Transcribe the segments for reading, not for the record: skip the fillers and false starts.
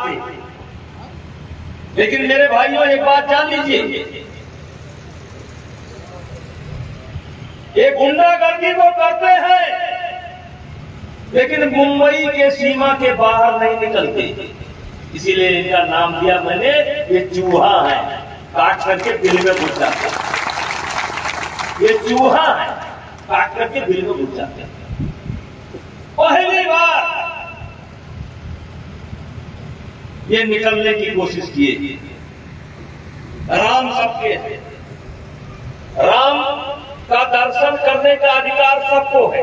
थे। लेकिन मेरे भाइयों एक बात जान लीजिए, ये गुंडागर्दी तो करते हैं लेकिन मुंबई के सीमा के बाहर नहीं निकलते। इसीलिए इनका नाम दिया मैंने, ये चूहा है, काट करके दिल में घुस जाते हैं। ये चूहा है, काट करके दिल में घुस जाते हैं। पहली बार ये निकलने की कोशिश किए। राम सबके है, राम का दर्शन करने का अधिकार सबको है,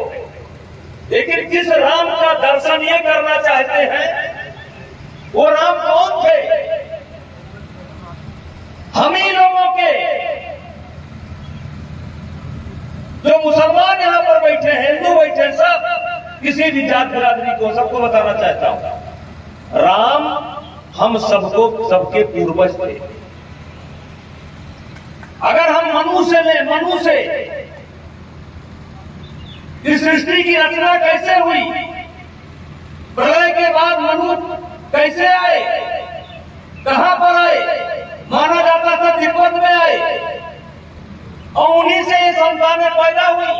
लेकिन जिस राम का दर्शन ये करना चाहते हैं वो राम कौन थे? हम ही लोगों के, जो मुसलमान यहां पर बैठे हैं, हिंदू बैठे हैं, सब किसी भी जात बिरादरी को सबको बताना चाहता हूं, राम हम सबको, सबके पूर्वज थे। अगर हम मनु से लें, मनु से इस सृष्टि की रचना कैसे हुई, प्रलय के बाद मनु कैसे आए, कहां पर आए? माना जाता था तिब्बत में आए और उन्हीं से ये संतानें पैदा हुई।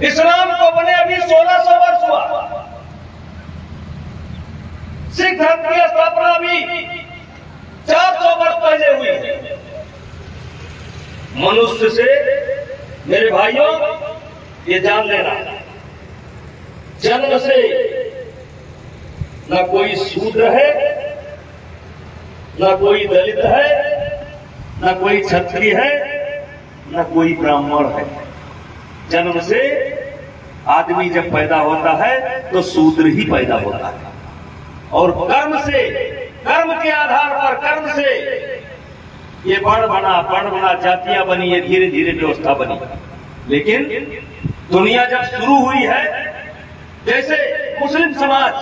इस्लाम को बने अभी 1600 वर्ष हुआ, सिख धर्म की स्थापना भी 400 वर्ष पहले हुई। मनुष्य से मेरे भाइयों ये जान लेना, जन्म से न कोई शूद्र है, न कोई दलित है, न कोई क्षत्रिय है, न कोई ब्राह्मण है। जन्म से आदमी जब पैदा होता है तो शूद्र ही पैदा होता है, और कर्म से, कर्म के आधार पर, कर्म से ये बड़ बना जातियां बनी, ये धीरे धीरे व्यवस्था बनी। लेकिन दुनिया जब शुरू हुई है, जैसे मुस्लिम समाज,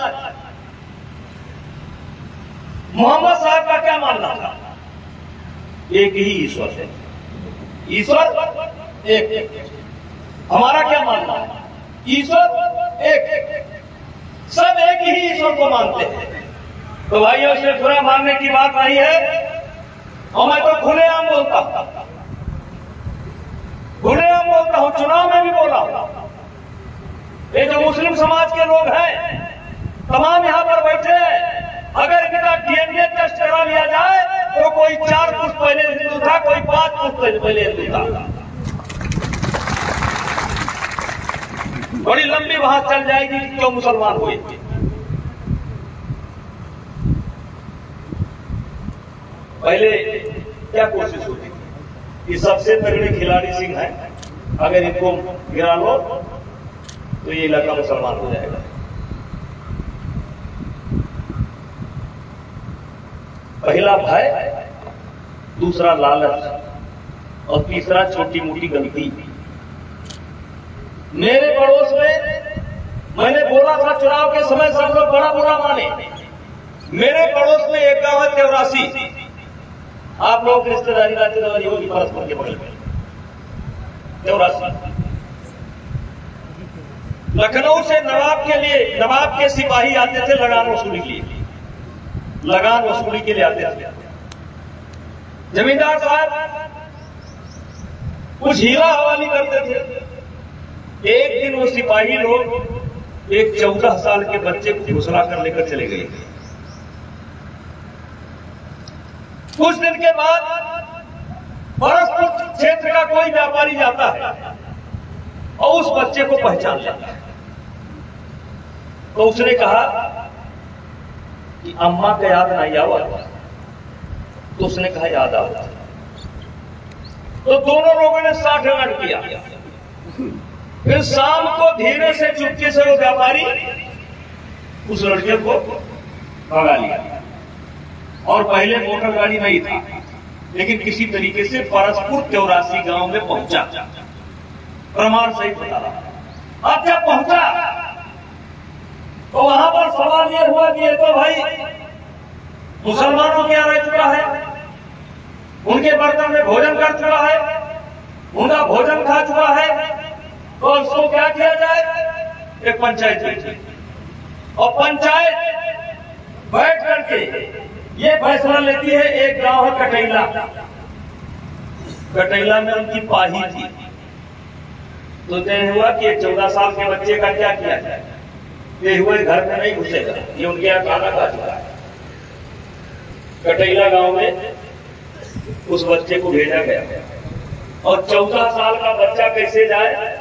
मोहम्मद साहब का क्या मानना था? एक ही ईश्वर है, ईश्वर एक। हमारा क्या मानना है? ईश्वर एक, सब एक ही ईश्वर को मानते हैं। तो भाइयों, इसमें बुरा मानने की बात नहीं है, और मैं तो खुलेआम बोलता हूं, खुलेआम बोलता हूं, चुनाव में भी बोला। ये जो मुस्लिम समाज के लोग हैं, तमाम यहां पर बैठे हैं, अगर इनका डीएनए टेस्ट करा लिया जाए तो कोई 4 पुरुष पहले हिंदू था, कोई 5 पुरुष पहले हिंदू था। बड़ी लंबी बात चल जाएगी कि क्यों मुसलमान हुए। पहले क्या कोशिश होती थी? ये सबसे तगड़े खिलाड़ी सिंह हैं, अगर इनको गिरा लो तो ये इलाका मुसलमान हो जाएगा। पहला भय, दूसरा लालच, और तीसरा छोटी मोटी गलती। मेरे पड़ोस में मैंने बोला था चुनाव के समय, सब लोग बड़ा बुरा माने। मेरे पड़ोस में एक गांव है तेवरासी, आप लोग रिश्तेदारी नातेदारी होगी परस्पर के बगल में, तेवरासी। लखनऊ से नवाब के लिए, नवाब के सिपाही आते थे लगान वसूली के लिए, लगान वसूली के लिए आते थे। जमींदार साहब कुछ हीरा हवाली करते थे। एक दिन वो सिपाही लोग एक 14 साल के बच्चे को घुसला कर लेकर चले गए। कुछ दिन के बाद परस्पर क्षेत्र का कोई व्यापारी जाता है और उस बच्चे को पहचान लेता है। तो उसने कहा कि अम्मा का याद नहीं आवा? तो उसने कहा याद आवा। तो दोनों लोगों ने 60 मिनट किया। फिर शाम को धीरे से चुपके से वो व्यापारी उस लड़के को भगा लिया। और पहले मोटर गाड़ी नहीं था, लेकिन किसी तरीके से परसपुर तेवरासी गांव में पहुंचा, प्रमाण सहित बता रहा। अब जब पहुंचा तो वहां पर सवाल यह हुआ कि ये तो भाई मुसलमानों के यहाँ रह चुका है, उनके बर्तन में भोजन कर चुका है, उनका भोजन खा चुका है, तो उसको क्या किया जाए? एक पंचायत बैठी। और पंचायत बैठ करके ये फैसला लेती है। एक गांव है कटैला, कटैला में उनकी पाही थी, तो तय हुआ कि 14 साल के बच्चे का क्या किया जाए। ये हुए घर में नहीं घुसेगा, ये उनके यहाँ खाना खा चुका है। कटैला गांव में उस बच्चे को भेजा गया और 14 साल का बच्चा कैसे जाए,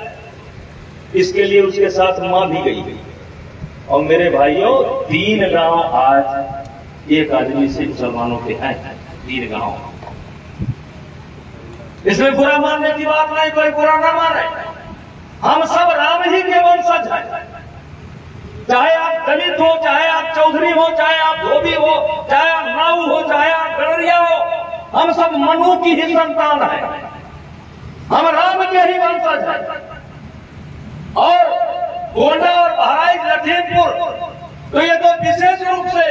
इसके लिए उसके साथ मां भी गई। और मेरे भाइयों 3 गांव आज एक आदमी से मुसलमानों के हैं, 3 गांव। इसमें बुरा मानने की बात नहीं, कोई बुरा ना माने। हम सब राम ही के वंशज हैं। चाहे आप दलित हो, चाहे आप चौधरी हो, चाहे आप धोबी हो, चाहे आप नाऊ हो, चाहे आप गड़रिया हो, हम सब मनु की ही संतान है। हम राम के ही वंशज हैं। और गोंडा और बहराइच लखीमपुर तो ये तो विशेष रूप से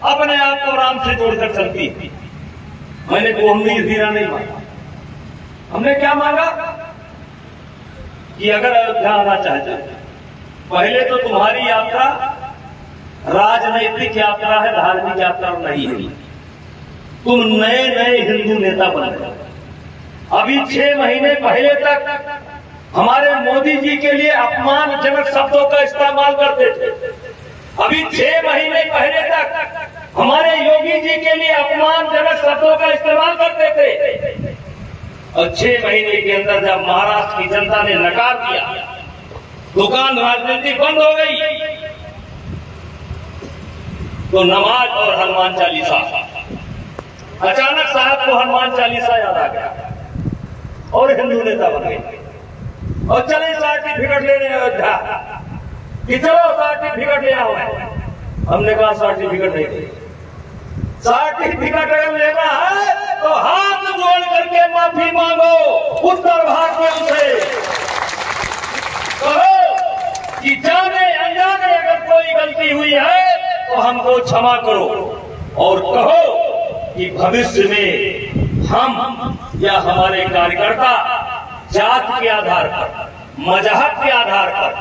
अपने आप को राम से जोड़कर चलती है। मैंने कोहनी हीरा नहीं मांगा। हमने क्या मांगा कि अगर अयोध्या आना चाहते, पहले तो तुम्हारी यात्रा राजनैतिक यात्रा है, धार्मिक यात्रा नहीं है। तुम नए नए हिंदू नेता बन गए। अभी 6 महीने पहले तक हमारे मोदी जी के लिए अपमानजनक शब्दों का इस्तेमाल करते थे। अभी 6 महीने पहले तक हमारे योगी जी के लिए अपमानजनक शब्दों का इस्तेमाल करते थे। और 6 महीने के अंदर जब महाराष्ट्र की जनता ने नकार दिया, दुकान राजनीति बंद हो गई, तो नमाज और हनुमान चालीसा, अचानक साहब को हनुमान चालीसा याद आ गया और हिंदू नेता बन गए। और चले सर्टिफिकेट लेने अयोध्या कि चलो सर्टिफिकेट ले आओ। हमने कहा सर्टिफिकेट नहीं दे। सर्टिफिकेट अगर लेना है तो हाथ जोड़ करके माफी मांगो उत्तर भारतीयों से। कहो कि जाने अनजाने अगर कोई गलती हुई है तो हमको क्षमा करो, और कहो कि भविष्य में हम या हमारे कार्यकर्ता जात के आधार पर, मजहब के आधार पर,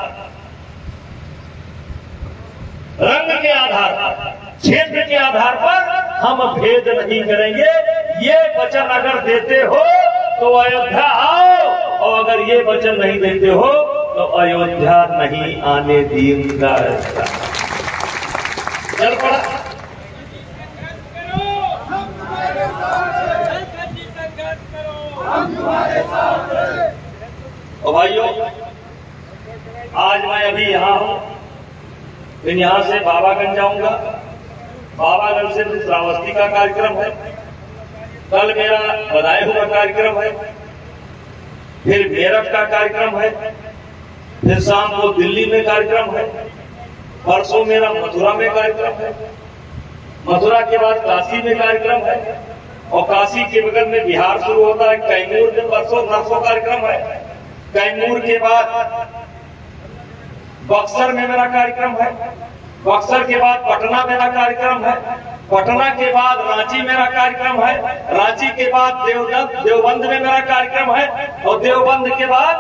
रंग के आधार पर, क्षेत्र के आधार पर हम भेद नहीं करेंगे। ये वचन अगर देते हो तो अयोध्या आओ, और अगर ये वचन नहीं देते हो तो अयोध्या नहीं आने देगा। चल पड़ा। और भाइयों, आज मैं अभी यहाँ हूँ, फिर यहाँ से बाबागंज जाऊंगा। बाबागंज से फिर श्रावस्ती का कार्यक्रम है। कल मेरा बधाई हुआ कार्यक्रम है, फिर मेरठ का कार्यक्रम है, फिर शाम को दिल्ली में कार्यक्रम है, परसों मेरा मथुरा में कार्यक्रम है, मथुरा के बाद काशी में कार्यक्रम है, और काशी के बगल में बिहार शुरू होता है। कैमूर में परसों नरसों कार्यक्रम है। कैमूर के बाद बक्सर में मेरा कार्यक्रम है। बक्सर के बाद पटना मेरा कार्यक्रम है। पटना के बाद रांची मेरा कार्यक्रम है। रांची के बाद देवबंद में मेरा कार्यक्रम है। और देवबंद के बाद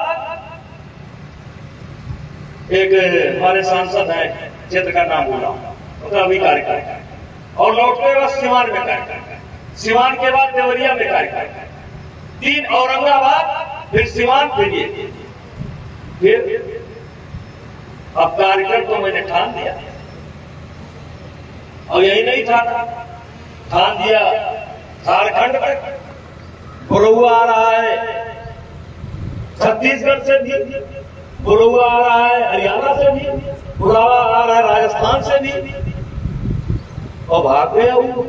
एक हमारे सांसद है, क्षेत्र का नाम बोला, उसका भी कार्यक्रम है। और लौटते वक्त सिवान में कार्यक्रम है। सिवान के बाद देवरिया में कार्यक्रम है। 3 औरंगाबाद, फिर सिवान, फिर ये। फिर अब कार्यक्रम तो मैंने ठान दिया, और यही नहीं ठान दिया झारखंड में बुरुआ आ रहा है, छत्तीसगढ़ से भी बुरुआ आ रहा है, हरियाणा से भी बुरुआ आ रहा है, राजस्थान से भी, और भाग गया वो।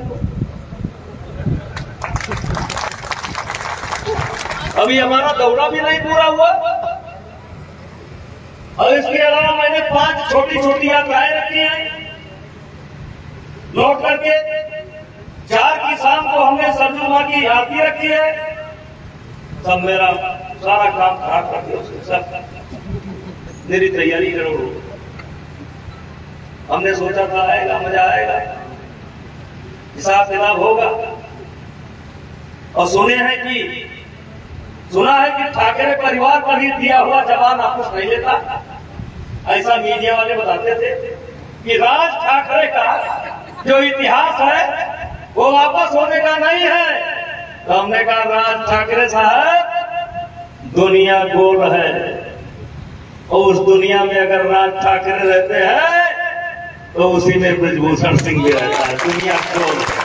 अभी हमारा दौरा भी नहीं पूरा हुआ, और इसके अलावा मैंने 5 छोटी छोटी यात्राएं रखी हैं। लौट करके 4 की शाम को हमने सरजू मां की आरती रखी है। सब मेरा सारा काम खराब कर दिया उसने, सब मेरी तैयारी करो। हमने सोचा था आएगा, मजा आएगा, हिसाब किताब होगा। और सुना है कि ठाकरे परिवार पर ही दिया हुआ जवान वापस नहीं लेता, ऐसा मीडिया वाले बताते थे। कि राज ठाकरे का जो इतिहास है वो वापस होने का नहीं है। तो हमने कहा राज ठाकरे साहब दुनिया गोल है और उस दुनिया में अगर राज ठाकरे रहते हैं तो उसी में ब्रजभूषण सिंह भी रहता है। दुनिया गोल है।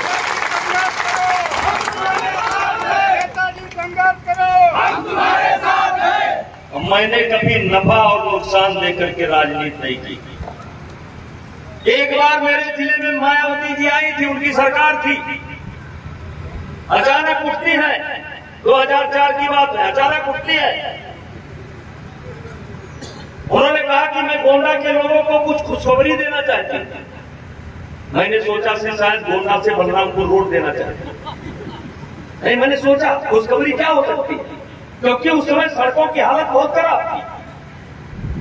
मैंने कभी नफा और नुकसान लेकर के राजनीति नहीं की। एक बार मेरे जिले में मायावती जी आई थी, उनकी सरकार थी, अचानक उठती है, 2004 की बात है, अचानक उठती है। उन्होंने कहा कि मैं गोंडा के लोगों को कुछ खुशखबरी देना चाहती हूं। मैंने सोचा से शायद गोंडा से बलरामपुर रोड देना चाहती हूं। नहीं, मैंने सोचा खुशखबरी क्या हो सकती है, क्योंकि उस समय सड़कों की हालत बहुत खराब थी।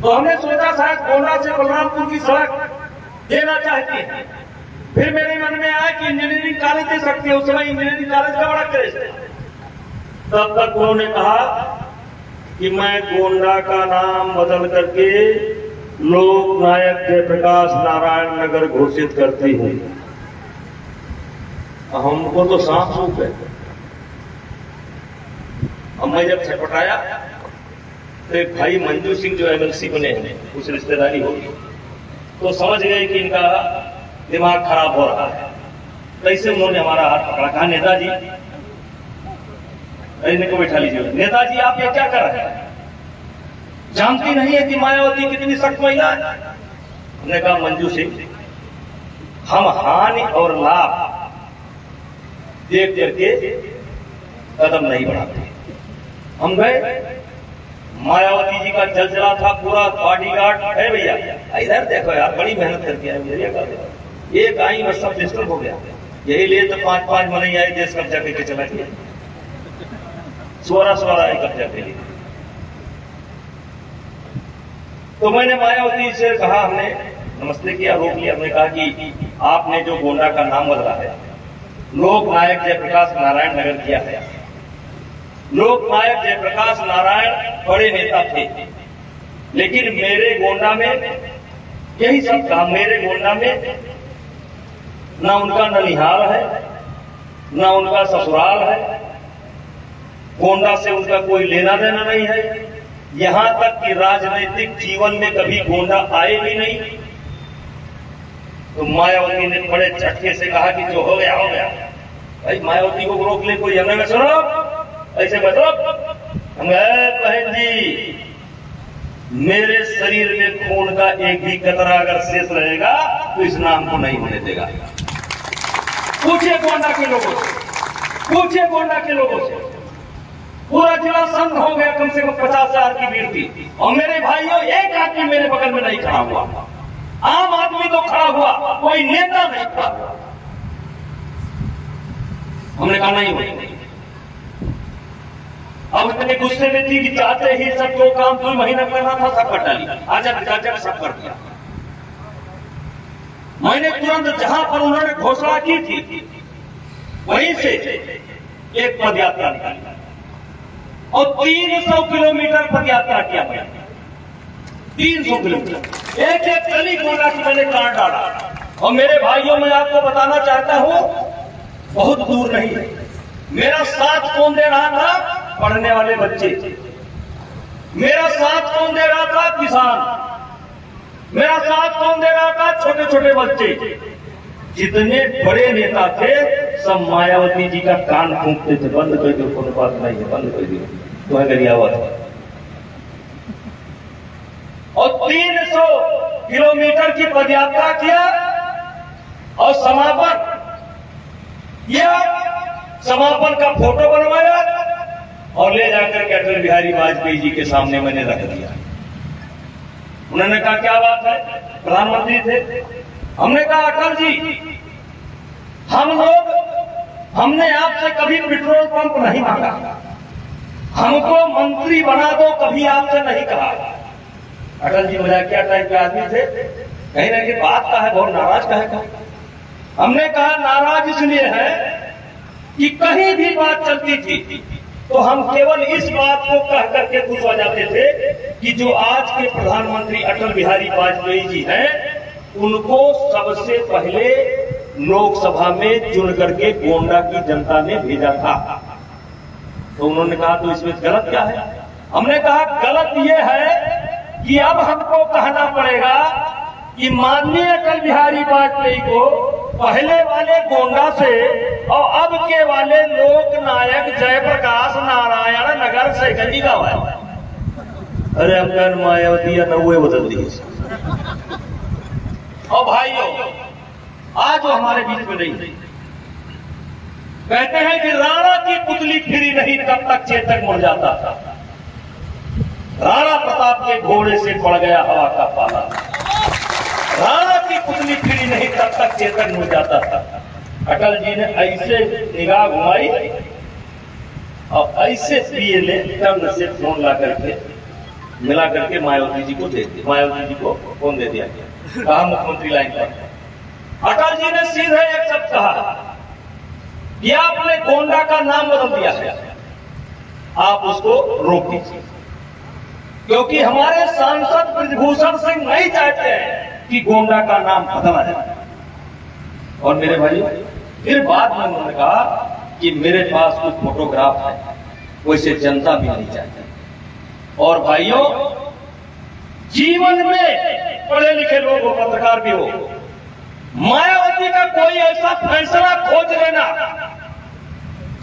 तो हमने सोचा शायद गोंडा से बलरामपुर की सड़क देना चाहती है। फिर मेरे मन में आया कि इंजीनियरिंग कॉलेज दे सकती है, उस समय इंजीनियरिंग कॉलेज का बड़ा क्रेज है। तब तक उन्होंने कहा कि मैं गोंडा का नाम बदल करके लोक नायक जयप्रकाश नारायण नगर घोषित करती हूं। हमको तो सांप सूख है। अब मैं जब छटपटाया तो एक भाई मंजू सिंह जो एमएलसी बने हैं, कुछ रिश्तेदारी होगी, तो समझ गए कि इनका दिमाग खराब हो रहा है। कैसे उन्होंने हमारा हाथ पकड़ा, कहा नेताजी, इनको बैठा लीजिए, नेताजी आप ये क्या कर रहे हैं, जानती नहीं है कि मायावती कितनी सख्त महिला है। हमने कहा मंजू सिंह, हम हानि और लाभ देख करके कदम नहीं बढ़ाते। हम गए, मायावती जी का जलजला था, पूरा बॉडीगार्ड है भैया, इधर देखो यार, बड़ी मेहनत करके आए, एक आई और सब डिस्टर्ब हो गया। यही लिए तो 5-5 महीने आई, देश कब्जा करके चला गया, स्वरा आई कब्जा के लिए। तो मैंने मायावती से कहा, हमने नमस्ते किया, रोक लिया। हमने कहा कि आपने जो गोंडा का नाम बदला है, लोक नायक जयप्रकाश नारायण नगर किया है। लोक नायक जयप्रकाश नारायण बड़े नेता थे, लेकिन मेरे गोंडा में यही सब काम, मेरे गोंडा में ना उनका ननिहाल है, ना उनका ससुराल है, गोंडा से उनका कोई लेना देना नहीं है। यहां तक कि राजनीतिक जीवन में कभी गोंडा आए भी नहीं। तो मायावती ने बड़े झटके से कहा कि जो हो गया हो गया। भाई मायावती को रोक ले कोई, हमने सुनो ऐसे मतलब, हम बहन जी, मेरे शरीर में खून का एक भी कतरा अगर शेष रहेगा तो इस नाम को नहीं होने देगा। पूछिए गोंडा के लोगों से, पूछिए गोंडा के लोगों से, पूरा जिला संग हो गया, कम से कम 50,000 की भीड़ थी, और मेरे भाइयों एक आदमी मेरे बगल में नहीं खड़ा हुआ। आम आदमी तो खड़ा हुआ, कोई नेता नहीं खड़ा हुआ। हमने कहा नहीं। अब इतने गुस्से में थी कि चाहते ही सब जो काम 2 महीना करना था सब कर डाली, आजा सब कर दिया। मैंने तुरंत जहां पर उन्होंने घोषणा की थी वहीं से एक पदयात्रा निकाली और 300 किलोमीटर पदयात्रा किया मैंने, 300 किलोमीटर, एक एक गली गोंडा की मैंने काट डाला। और मेरे भाइयों, मैं आपको बताना चाहता हूं, बहुत दूर नहीं है, मेरा साथ कौन दे रहा था, पढ़ने वाले बच्चे, मेरा साथ कौन दे रहा था, किसान, मेरा साथ कौन दे रहा था, छोटे छोटे बच्चे। जितने बड़े नेता थे सब मायावती जी का कान फूंकते थे, बंद कर दो, कोई बात नहीं है, बंद कर दियो, तो है गरिया हुआ था। और 300 किलोमीटर की पदयात्रा किया और समापन का फोटो बनवाया और ले जाकर के अटल बिहारी वाजपेयी जी के सामने मैंने रख दिया। उन्होंने कहा क्या बात है, प्रधानमंत्री थे। हमने कहा अटल जी, हमने आपसे कभी पेट्रोल पंप नहीं मांगा, हमको मंत्री बना दो कभी आपसे नहीं कहा। अटल जी मजाकिया टाइप के आदमी थे, कहीं ना कहीं बात का है, बहुत नाराज का है। हमने कहा नाराज इसलिए है कि कहीं भी बात चलती थी तो हम केवल इस बात को कह करके खुश हो जाते थे कि जो आज के प्रधानमंत्री अटल बिहारी वाजपेयी जी हैं उनको सबसे पहले लोकसभा में चुन करके गोंडा की जनता ने भेजा था। तो उन्होंने कहा तो इसमें गलत क्या है? हमने कहा गलत यह है कि अब हमको कहना पड़ेगा कि माननीय अटल बिहारी वाजपेयी को पहले वाले गोंडा से और अब के वाले लोक नायक जयप्रकाश नारायण नगर से गंजी का हुआ। अरे हम मायावती या नौवे बदल दी। और भाइयों आज वो हमारे बीच में नहीं। कहते हैं कि राणा की पुतली फिरी नहीं तब तक चेतक मुड़ जाता था। राणा प्रताप के घोड़े से पड़ गया हवा का पाला। राणा की पुतली फिरी नहीं तब तक चेतक मुड़ जाता था। अटल जी ने ऐसे निगाह घुमाई और ऐसे पिए ने टर्न से फोन ला करके मिला करके मायावती जी को दे दिया। मायावती जी को फोन दे दिया, कहा मुख्यमंत्री लाइन पर। अटल जी ने सीधे एक शब्द कहा कि आपने गोंडा का नाम बदल दिया है, आप उसको रोक दीजिए, क्योंकि हमारे सांसद ब्रजभूषण सिंह नहीं चाहते हैं कि गोंडा का नाम बदला जाए। और मेरे भाई फिर बाद में उन्होंने कहा कि मेरे पास कुछ फोटोग्राफ है, वैसे जनता भी नहीं चाहती। और भाइयों जीवन में पढ़े लिखे लोग हो, पत्रकार भी हो, मायावती का कोई ऐसा फैसला खोज लेना।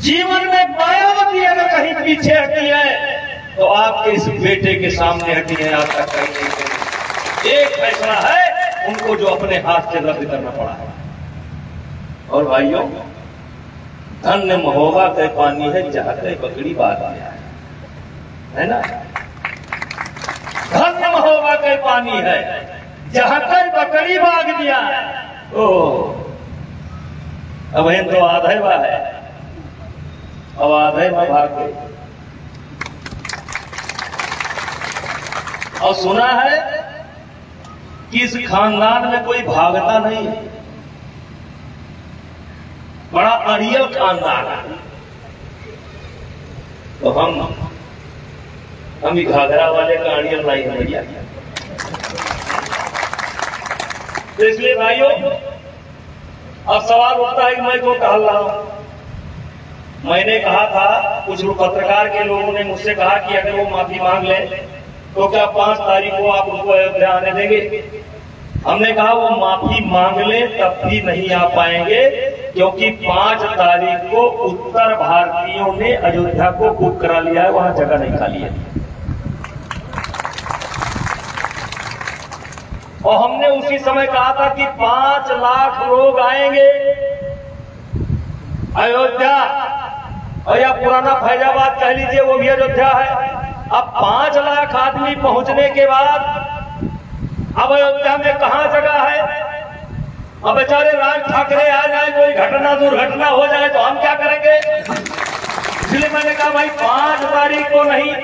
जीवन में मायावती अगर कहीं पीछे हटी है तो आपके इस बेटे के सामने हटी है। आज तक कहीं नहीं। एक फैसला है उनको जो अपने हाथ से रद्द करना पड़ा है। और भाइयों धन्य महोबा के पानी है जहां कहीं बकरी बाग आया है ना। धन्य महोबा के पानी है जहां कहीं बकरी बाग दिया है। अब तो आधे बा है, अब आधे में भाग गए। और सुना है कि इस खानदान में कोई भागता नहीं है, बड़ा अड़ियल खानदान है। तो हम ही घाघरा वाले का अड़ियल नहीं है भैया। तो इसलिए भाइयों अब सवाल उठता है कि मैं क्यों टहल रहा हूं। मैंने कहा था, कुछ पत्रकार के लोगों ने मुझसे कहा कि अगर वो माफी मांग ले तो क्या 5 तारीख को आप उनको अयोध्या आने देंगे? हमने कहा वो माफी मांग ले तब भी नहीं आ पाएंगे, क्योंकि 5 तारीख को उत्तर भारतीयों ने अयोध्या को बुक करा लिया है, वहां जगह नहीं खाली है। और हमने उसी समय कहा था कि 5 लाख लोग आएंगे अयोध्या, और या पुराना फैजाबाद कह लीजिए वो भी अयोध्या है। अब 5 लाख आदमी पहुंचने के बाद अब अयोध्या में कहां जगह है? अब बेचारे राज ठाकरे आ जाए, कोई घटना दुर्घटना हो जाए तो हम क्या करेंगे? इसलिए मैंने कहा भाई 5 तारीख को नहीं,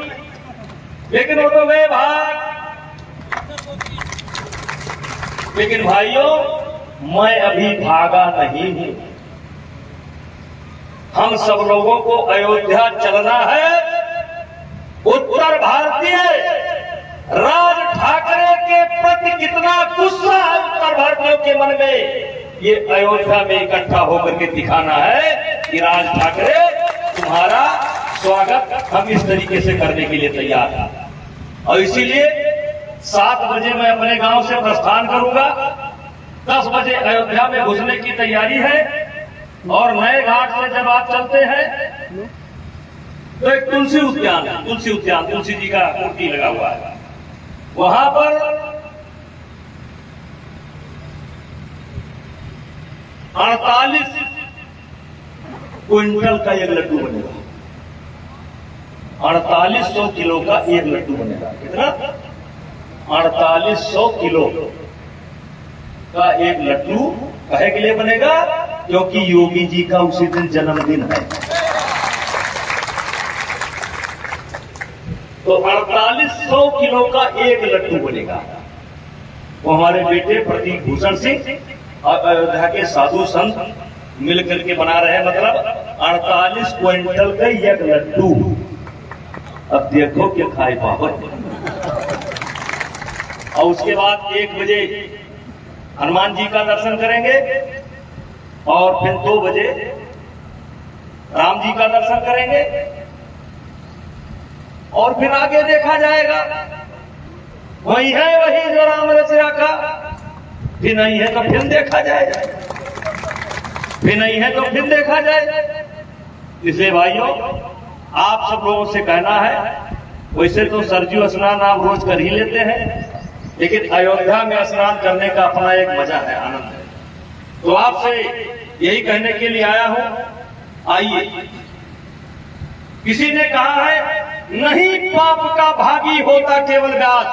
लेकिन वो तो गए भाग। लेकिन भाइयों मैं अभी भागा नहीं हूं। हम सब लोगों को अयोध्या चलना है। उत्तर भारतीय राज ठाकरे के प्रति कितना गुस्सा है उत्तर भारतीयों के मन में, ये अयोध्या में इकट्ठा होकर के दिखाना है कि राज ठाकरे तुम्हारा स्वागत हम इस तरीके से करने के लिए तैयार हैं। और इसीलिए 7 बजे मैं अपने गांव से प्रस्थान करूंगा। 10 बजे अयोध्या में घुसने की तैयारी है। और नए घाट से जब आप चलते हैं तो एक तुलसी उद्यान है, तुलसी उद्यान, तुलसी जी का मूर्ति लगा हुआ है। वहां पर 48 क्विंटल का एक लड्डू बनेगा। 4800 किलो का एक लड्डू बनेगा। कितना? 4800 किलो का एक लड्डू कहे के लिए बनेगा? क्योंकि योगी जी का उसी दिन जन्मदिन है। तो 4800 किलो का एक लड्डू बनेगा। वो हमारे बेटे प्रतीक भूषण सिंह और अयोध्या के साधु संत मिलकर के बना रहे हैं, मतलब 48 क्विंटल का एक लड्डू। अब देखो क्या खाए पावर। और उसके बाद 1 बजे हनुमान जी का दर्शन करेंगे और फिर 2 बजे राम जी का दर्शन करेंगे और फिर आगे देखा जाएगा। वही है वही जो राम रच रखा, फिर नहीं है तो फिर देखा जाएगा, फिर नहीं है तो फिर देखा जाए। इसलिए भाइयों, आप सब लोगों से कहना है, वैसे तो सरजू स्नान आप रोज कर ही लेते हैं, लेकिन अयोध्या में स्नान करने का अपना एक मजा है, आनंद है। तो आपसे यही कहने के लिए आया हूं, आइए। किसी ने कहा है, नहीं पाप का भागी होता केवल व्यास।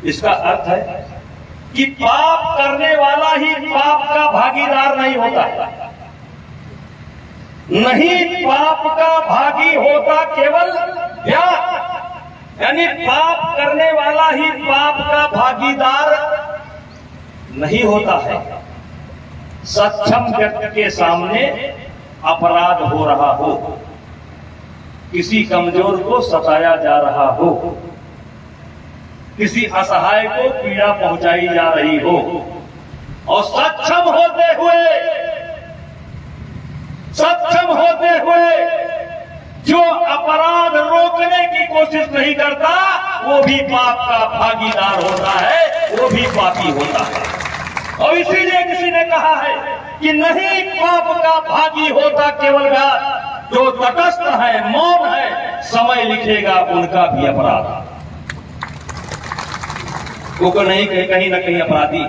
इसका अर्थ है कि पाप करने वाला ही पाप का भागीदार नहीं होता है। नहीं पाप का भागी होता केवल व्यास, यानी पाप करने वाला ही पाप का भागीदार नहीं होता है। सक्षम व्यक्ति के सामने अपराध हो रहा हो, किसी कमजोर को सताया जा रहा हो, किसी असहाय को पीड़ा पहुंचाई जा रही हो, और सक्षम होते हुए जो अपराध रोकने की कोशिश नहीं करता, वो भी पाप का भागीदार होता है, वो भी पापी होता है। और इसीलिए किसी ने कहा है कि नहीं पाप का भागी होता केवल व्यास, जो तटस्थ है, मौन है, समय लिखेगा उनका भी अपराध। वो नहीं कहीं ना कहीं अपराधी।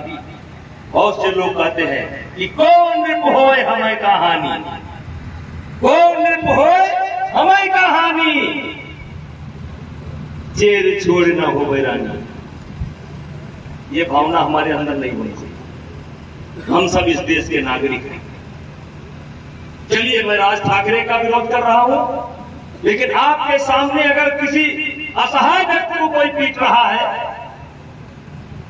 बहुत से लोग कहते हैं कि कौन नृप होए हमें कहानी, कौन नृप होए हमें कहानी, चेर छोड़ न हो बैरानी। ये भावना हमारे अंदर नहीं होनी चाहिए। हम सब इस देश के नागरिक हैं। चलिए, मैं राज ठाकरे का विरोध कर रहा हूं, लेकिन आपके सामने अगर किसी असहाय व्यक्ति को कोई पीट रहा है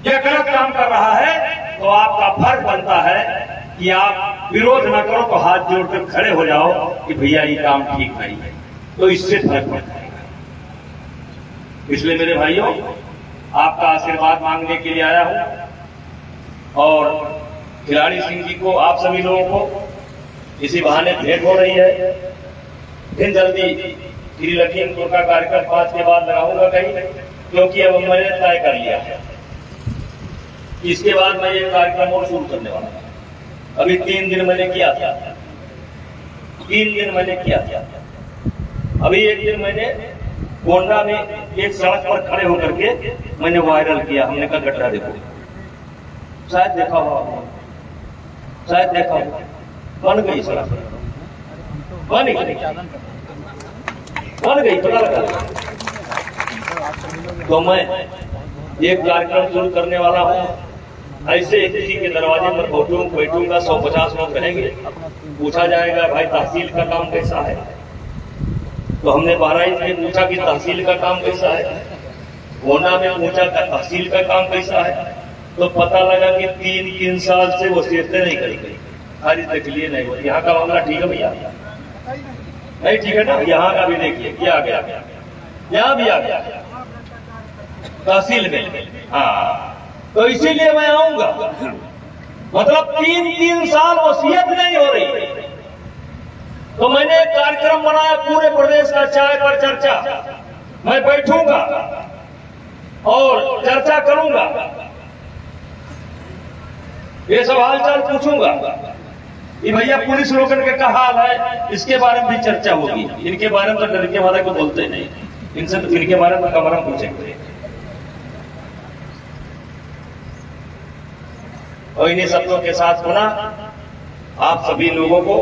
या गलत काम कर रहा है, तो आपका फर्ज बनता है कि आप विरोध न करो तो हाथ जोड़कर खड़े हो जाओ कि भैया ये काम ठीक नहीं है, तो इससे फर्क पड़ता है। इसलिए मेरे भाइयों, आपका आशीर्वाद मांगने के लिए आया हूं, और खिलाड़ी सिंह जी को, आप सभी लोगों को इसी बहाने भेंट हो रही है। फिर जल्दी श्री लखीमपुर का कार्यक्रम 5 के बाद लगाऊंगा कहीं, क्योंकि अब मैंने तय कर लिया है इसके बाद मैं ये कार्यक्रम और शुरू करने वाला हूं। अभी 3 दिन मैंने किया था, 3 दिन मैंने किया था। अभी 1 दिन मैंने गोंडा में एक सड़क पर खड़े होकर के मैंने वायरल किया। हमने कहा गड्ढा देखो, शायद देखा होगा, शायद देखा होगा। बन गई सड़क, बन गई, पता लगा। तो मैं एक कार्यक्रम शुरू करने वाला हूं। ऐसे किसी के दरवाजे पर बैठूंगा, 150 लोग रहेंगे, पूछा जाएगा भाई तहसील का काम कैसा है। तो हमने बहराइच में पूछा कि तहसील का काम कैसा है, गोंडा में पूछा कि तहसील का काम कैसा है। तो पता लगा कि 3 साल से वो सिरते नहीं करी गई, खाली तक लिए नहीं हुआ। यहाँ का मामला ठीक है भैया? नहीं ठीक है ना? यहाँ का भी देखिए क्या आ गया, यहाँ भी आ गया तहसील में। हाँ, तो इसीलिए मैं आऊंगा। मतलब 3 साल वसीयत नहीं हो रही। तो मैंने एक कार्यक्रम बनाया पूरे प्रदेश का, चाय पर चर्चा। मैं बैठूंगा और चर्चा करूंगा, ये सब हालचाल पूछूंगा कि भैया पुलिस लोगन के क्या हाल है, इसके बारे में भी चर्चा होगी। इनके बारे में तो डर के मारे को बोलते नहीं, इनसे तो इनके बारे में कमरा पूछेंगे। और इन्हीं शब्दों के साथ सुना आप सभी लोगों को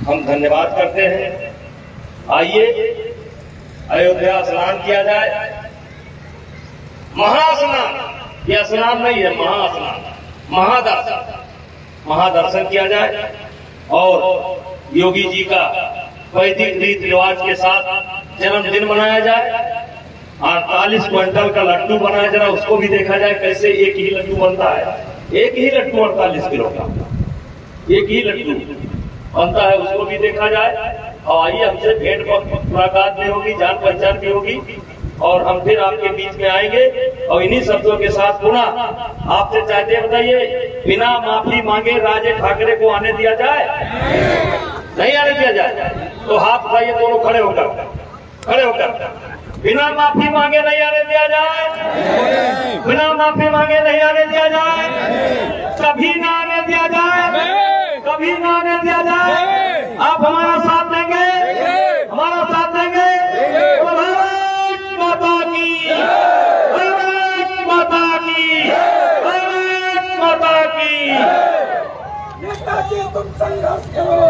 हम धन्यवाद करते हैं। आइए अयोध्या स्नान किया जाए, महास्नान। यह स्नान नहीं है, महास्नान, महादर्शन किया जाए और योगी जी का वैदिक रीति रिवाज के साथ जन्मदिन मनाया जाए। 48 क्विंटल का लड्डू बनाया, जरा उसको भी देखा जाए कैसे एक ही लड्डू बनता है। एक ही लड्डू 48 किलो का एक ही लड्डू बनता है, उसको भी देखा जाए। और आइए हमसे भेंट मुलाकात भी होगी, जान पहचान भी होगी। और हम फिर आपके बीच में आएंगे और इन्हीं शब्दों के साथ पुनः आपसे चाहते हैं, बताइए, बिना माफी मांगे राजे ठाकरे को आने दिया जाए? नहीं आने दिया जाए? तो हाथ उठाइए दोनों खड़े होकर। बिना माफी मांगे नहीं आने दिया जाए? बिना माफी मांगे नहीं आने दिया जाए? कभी ना आने दिया जाए, कभी ना आने दिया जाए। आप हमारा साथ देंगे, हमारा साथ देंगे। भारत माता की, भारत माता की, भारत माता की। नेताजी तुम संघर्ष करो,